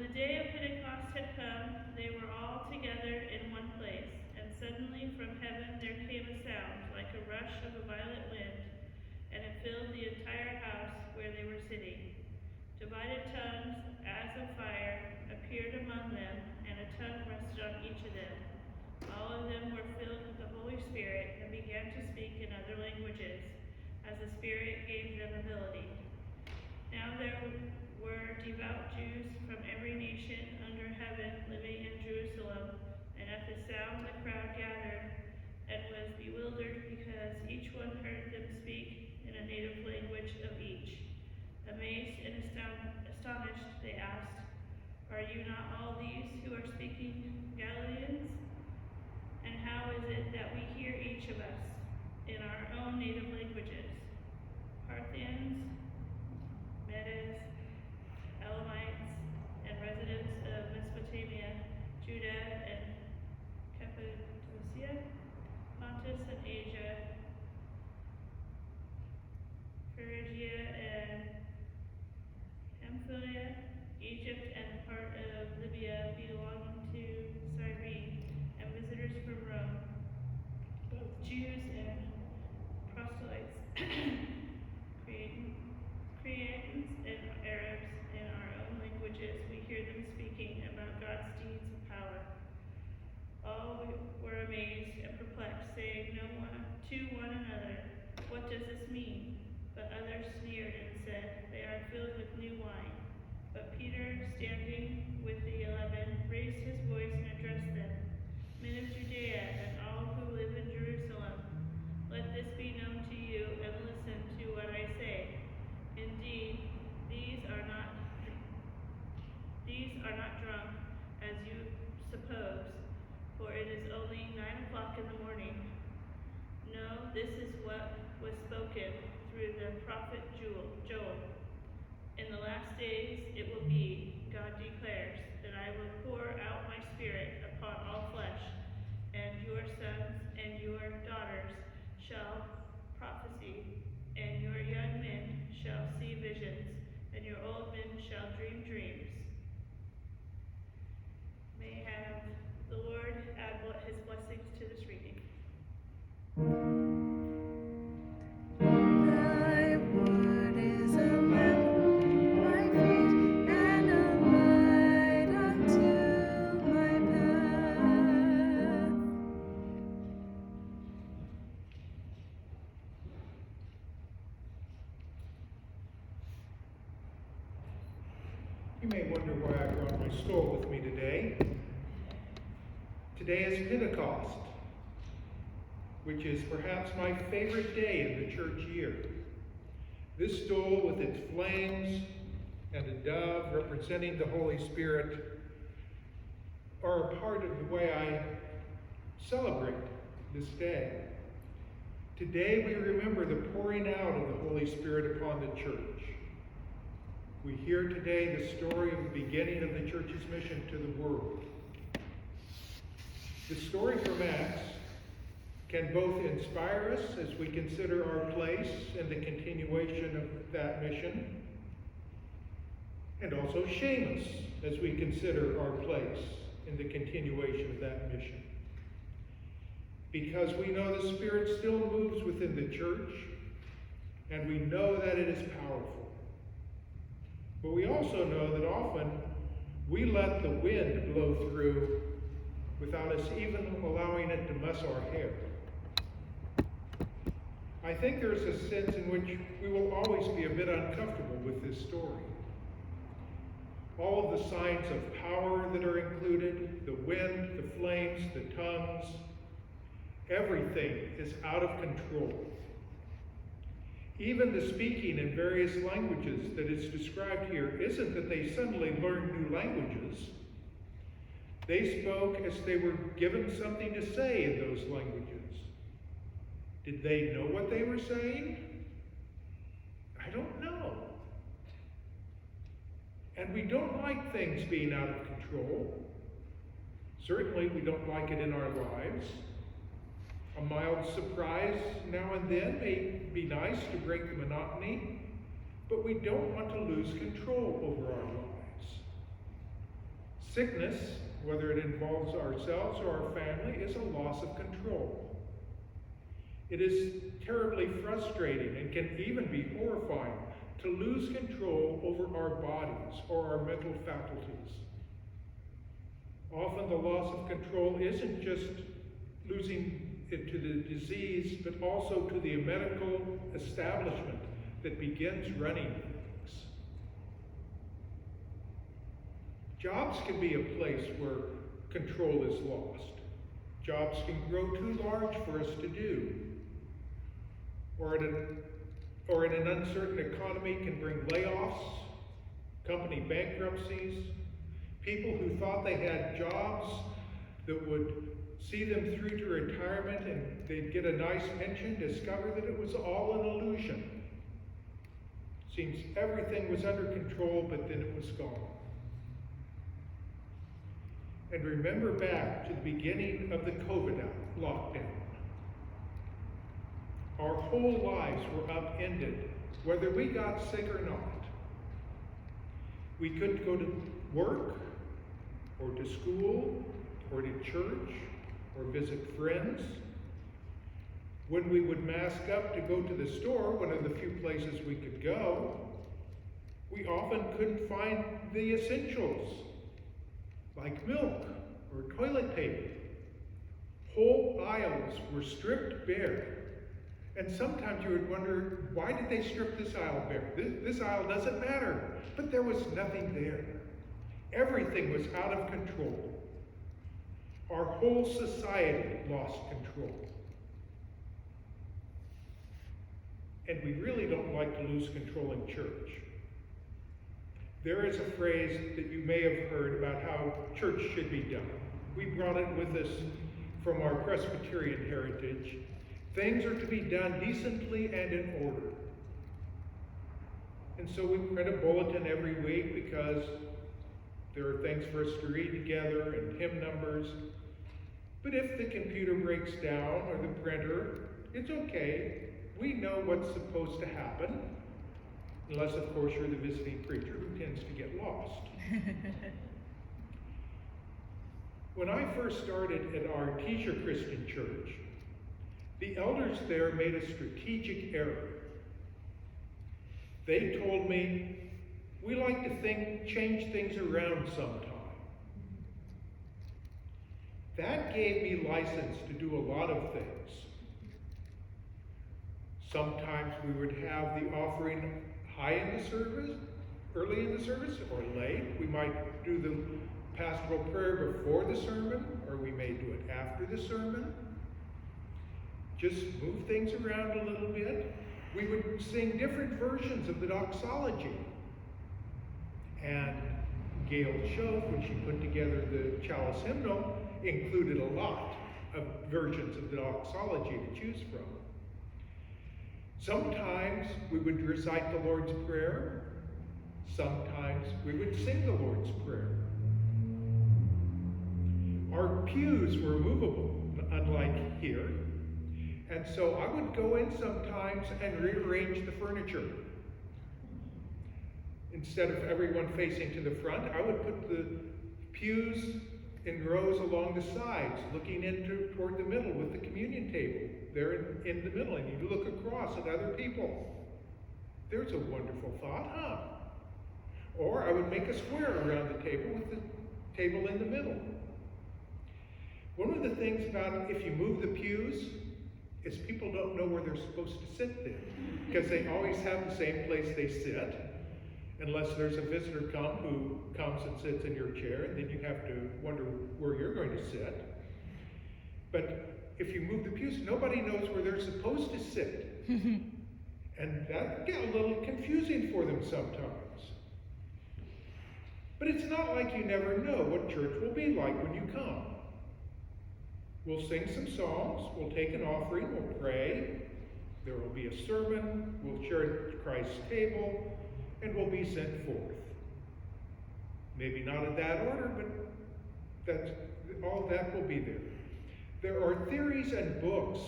When the day of Pentecost had come, they were all together in one place, and suddenly from heaven there came a sound like a rush of a violent wind, and it filled the entire house where they were sitting. Divided tongues, as of fire, appeared among them, and a tongue rested on each of them. All of them were filled with the Holy Spirit and began to speak in other languages, as the Spirit gave them ability. Now there were devout Jews from every nation under heaven living in Jerusalem, and at the sound the crowd gathered and was bewildered because each one heard them speak in a native language of each. Amazed and astonished, they asked, "Are you not all these who are speaking Galileans? And how is it that we hear each of us in our own native languages? Parthians, Medes, Elamites, and residents of Mesopotamia, Judah and Cappadocia, Pontus and Asia, Phrygia and Pamphylia, Egypt and part of Libya belonging to Cyrene, and visitors from Rome, both Jews and proselytes, Cretans and Arabs, in our own languages, we hear them speaking about God's deeds of power." All were amazed and perplexed, saying to one another, "What does this mean?" But others sneered and said, "They are filled with new wine." But Peter, standing with the 11, raised his voice and addressed them. "Men of Judea and all who live in Jerusalem, let this be known to you, and listen to what I say. Indeed, these are not drunk, as you suppose, for it is only 9 o'clock in the morning. No, this is what was spoken through the prophet Joel. In the last days it will be, God declares, that I will pour out my Spirit upon all flesh, and your sons and your daughters shall prophesy, and your young men shall see visions, and your old men shall dream dreams." May have the Lord add his blessings to this reading. Thy word is a lamp unto my feet, and a light unto my path. You may wonder why I brought my stool with me today. Today is Pentecost, which is perhaps my favorite day in the church year. This stool with its flames and a dove representing the Holy Spirit are a part of the way I celebrate this day. Today we remember the pouring out of the Holy Spirit upon the church. We hear today the story of the beginning of the church's mission to the world. The story from Acts can both inspire us as we consider our place in the continuation of that mission, and also shame us as we consider our place in the continuation of that mission. Because we know the Spirit still moves within the church, and we know that it is powerful. But we also know that often we let the wind blow through without us even allowing it to muss our hair. I think there's a sense in which we will always be a bit uncomfortable with this story. All of the signs of power that are included, the wind, the flames, the tongues, everything is out of control. Even the speaking in various languages that is described here isn't that they suddenly learned new languages. They spoke as they were given something to say in those languages. Did they know what they were saying? I don't know. And we don't like things being out of control. Certainly we don't like it in our lives. A mild surprise now and then may be nice to break the monotony, but we don't want to lose control over our lives. Sickness, whether it involves ourselves or our family, is a loss of control. It is terribly frustrating and can even be horrifying to lose control over our bodies or our mental faculties. Often the loss of control isn't just losing it to the disease, but also to the medical establishment that begins running things. Jobs can be a place where control is lost. Jobs can grow too large for us to do. Or in an uncertain economy can bring layoffs, company bankruptcies, people who thought they had jobs that would see them through to retirement and they'd get a nice pension, discover that it was all an illusion. Seems everything was under control, but then it was gone. And remember back to the beginning of the COVID lockdown. Our whole lives were upended, whether we got sick or not. We couldn't go to work, or to school, or to church, or visit friends. When we would mask up to go to the store, one of the few places we could go, we often couldn't find the essentials, like milk or toilet paper. Whole aisles were stripped bare. And sometimes you would wonder, why did they strip this aisle bare? This aisle doesn't matter. But there was nothing there. Everything was out of control. Our whole society lost control. And we really don't like to lose control in church. There is a phrase that you may have heard about how church should be done. We brought it with us from our Presbyterian heritage. Things are to be done decently and in order. And so we print a bulletin every week because there are things for us to read together and hymn numbers. But if the computer breaks down or the printer, it's okay. We know what's supposed to happen. Unless, of course, you're the visiting preacher who tends to get lost. When I first started at our teacher Christian church, the elders there made a strategic error. They told me, we like to change things around sometime. That gave me license to do a lot of things. Sometimes we would have the offering high in the service, early in the service, or late. We might do the pastoral prayer before the sermon, or we may do it after the sermon. Just move things around a little bit. We would sing different versions of the doxology. And Gail Shove, when she put together the chalice hymnal, included a lot of versions of the doxology to choose from. Sometimes we would recite the Lord's Prayer. Sometimes we would sing the Lord's Prayer. Our pews were movable, unlike here. And so I would go in sometimes and rearrange the furniture. Instead of everyone facing to the front, I would put the pews in rows along the sides, looking toward the middle with the communion table there in the middle, and you look across at other people. There's a wonderful thought, huh? Or I would make a square around the table with the table in the middle. One of the things about if you move the pews is people don't know where they're supposed to sit then, because they always have the same place they sit, unless there's a visitor who comes and sits in your chair, and then you have to wonder where you're going to sit. But if you move the pews, nobody knows where they're supposed to sit. And that can get a little confusing for them sometimes. But it's not like you never know what church will be like when you come. We'll sing some songs, we'll take an offering, we'll pray, there will be a sermon, we'll share at Christ's table, and we'll be sent forth. Maybe not in that order, but all that will be there. There are theories and books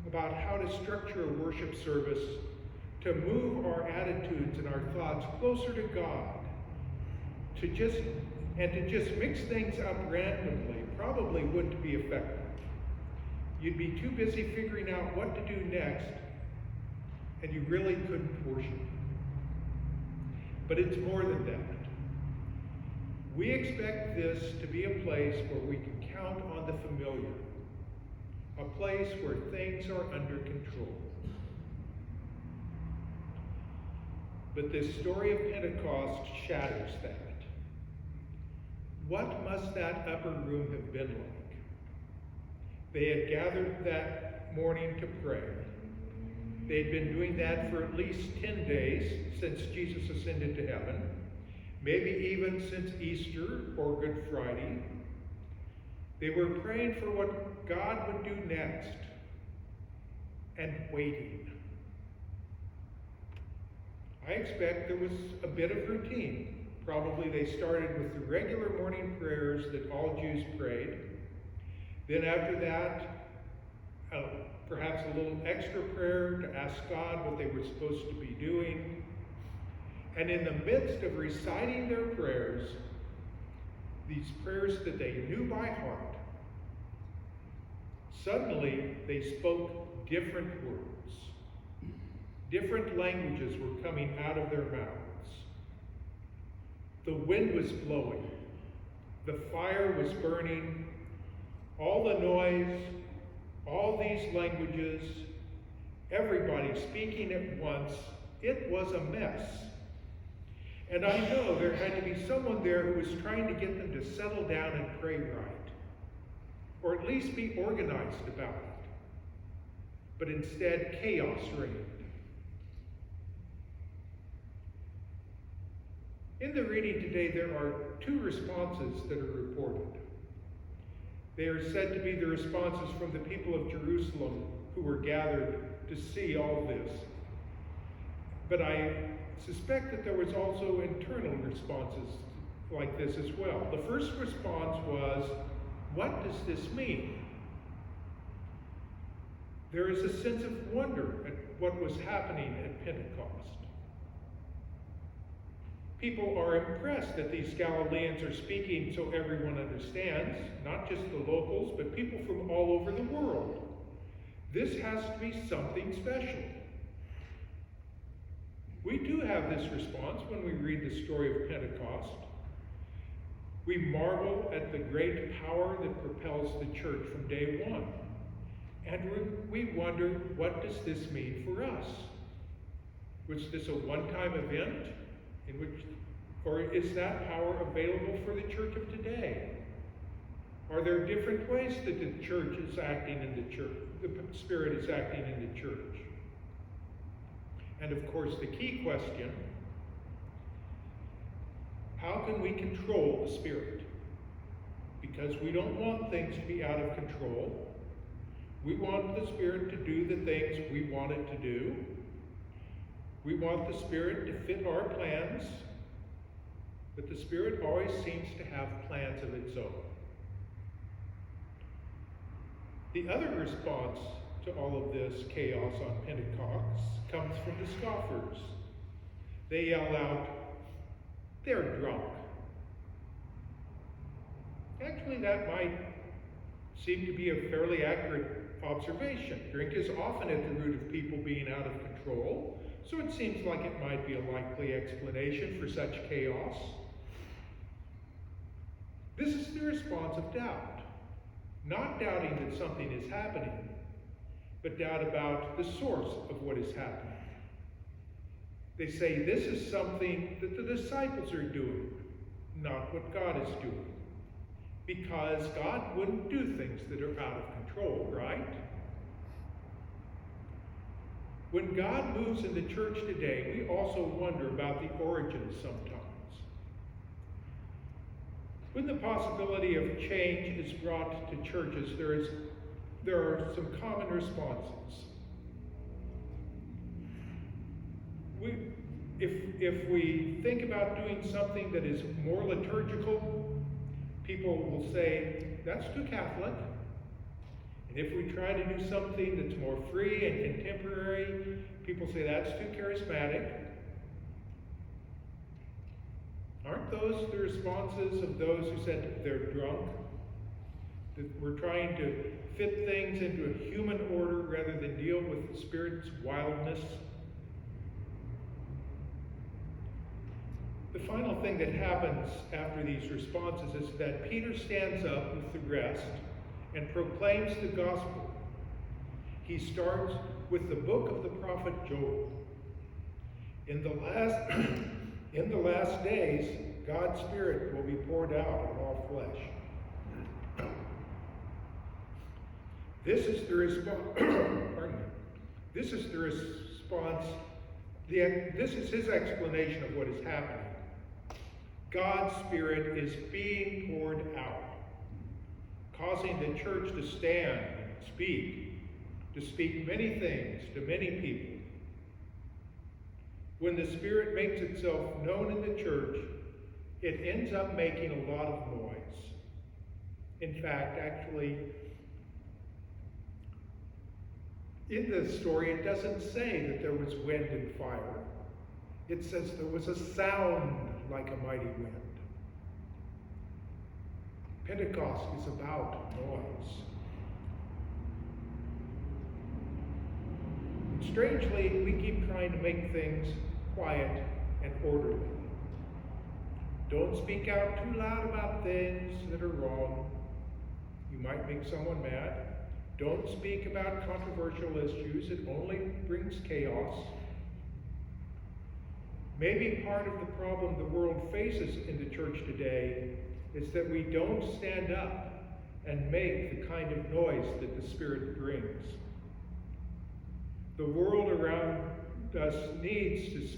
about how to structure a worship service to move our attitudes and our thoughts closer to God, to just And to just mix things up randomly probably wouldn't be effective. You'd be too busy figuring out what to do next, and you really couldn't portion. But it's more than that. We expect this to be a place where we can count on the familiar, a place where things are under control. But this story of Pentecost shatters that. What must that upper room have been like? They had gathered that morning to pray. They had been doing that for at least 10 days since Jesus ascended to heaven, maybe even since Easter or Good Friday. They were praying for what God would do next and waiting. I expect there was a bit of routine. Probably they started with the regular morning prayers that all Jews prayed. Then after that, perhaps a little extra prayer to ask God what they were supposed to be doing. And in the midst of reciting their prayers, these prayers that they knew by heart, suddenly they spoke different words. Different languages were coming out of their mouths. The wind was blowing. The fire was burning. All the noise, all these languages, everybody speaking at once. It was a mess. And I know there had to be someone there who was trying to get them to settle down and pray right, or at least be organized about it. But instead, chaos reigned. In the reading today, there are two responses that are reported. They are said to be the responses from the people of Jerusalem who were gathered to see all this. But I suspect that there was also internal responses like this as well. The first response was, what does this mean? There is a sense of wonder at what was happening at Pentecost. People are impressed that these Galileans are speaking so everyone understands, not just the locals, but people from all over the world. This has to be something special. We do have this response when we read the story of Pentecost. We marvel at the great power that propels the church from day one. And we wonder, what does this mean for us? Was this a one-time event? Or is that power available for the church of today? Are there different ways that the church is acting in the church, the Spirit is acting in the church? And of course, the key question, how can we control the Spirit? Because we don't want things to be out of control. We want the Spirit to do the things we want it to do. We want the Spirit to fit our plans, but the Spirit always seems to have plans of its own. The other response to all of this chaos on Pentecost comes from the scoffers. They yell out, "They're drunk." Actually, that might seem to be a fairly accurate observation. Drink is often at the root of people being out of control, so it seems like it might be a likely explanation for such chaos. This is the response of doubt. Not doubting that something is happening, but doubt about the source of what is happening. They say this is something that the disciples are doing, not what God is doing. Because God wouldn't do things that are out of control, right? When God moves in the church today, we also wonder about the origins sometimes. When the possibility of change is brought to churches, there are some common responses. If we think about doing something that is more liturgical, people will say, that's too Catholic. And if we try to do something that's more free and contemporary, people say that's too charismatic. Aren't those the responses of those who said they're drunk? That we're trying to fit things into a human order rather than deal with the Spirit's wildness? The final thing that happens after these responses is that Peter stands up with the rest and proclaims the gospel. He starts with the book of the prophet Joel. In the last days, God's Spirit will be poured out on all flesh. This is the response. Pardon me. This is the response. This is his explanation of what is happening. God's Spirit is being poured out, causing the church to stand and to speak many things to many people. When the Spirit makes itself known in the church, it ends up making a lot of noise. In fact, actually, in the story, it doesn't say that there was wind and fire. It says there was a sound like a mighty wind. Pentecost is about noise. And strangely, we keep trying to make things quiet and orderly. Don't speak out too loud about things that are wrong. You might make someone mad. Don't speak about controversial issues. It only brings chaos. Maybe part of the problem the world faces in the church today is that we don't stand up and make the kind of noise that the Spirit brings. The world around us needs us to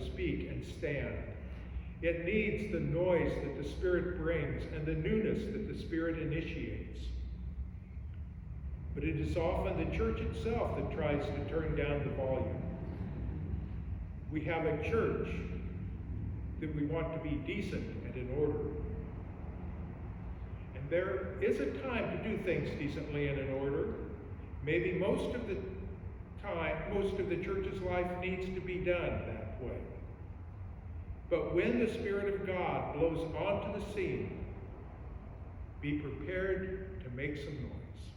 speak and stand. It needs the noise that the Spirit brings and the newness that the Spirit initiates. But it is often the church itself that tries to turn down the volume. We have a church that we want to be decent and in order. And there is a time to do things decently and in order. Maybe most of the church's life needs to be done that way. But when the Spirit of God blows onto the scene, be prepared to make some noise.